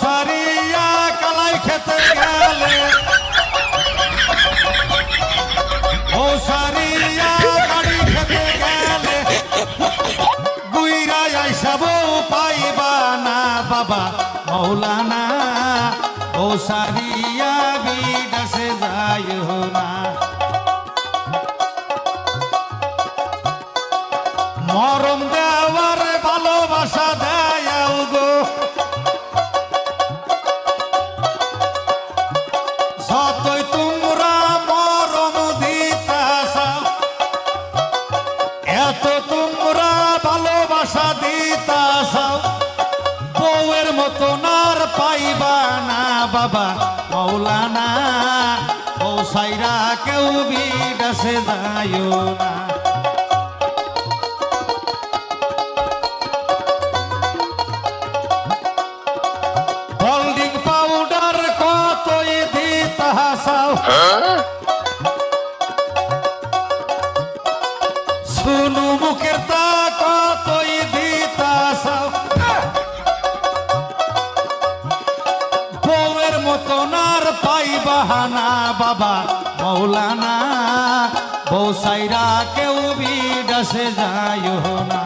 সারিয়া কালাই খেতে গেলে বউ সারিয়া গাড়ি খেতে গেলে গুইরা আইসা বউ পাইবা না বাবা মৌলানা বউ সারিয়া বিদেশে যাইও না মরম দেওয়ার ভালোবাসা দেয়াও গো যতই তোমরা মরম দিতাসাও এত তোমরা ভালোবাসা দিতাসাও বউয়ের মতন আর পাইবা না বাবা মৌলানা বউ সাইরা কেউ বিদেশে যাইও না শুনু মুখের তা কতই দিতাসাও বউয়ের মতন আর পাইবা না বাবা মৌলানা বউ সাইরা কেউ বিদেশে যাইও না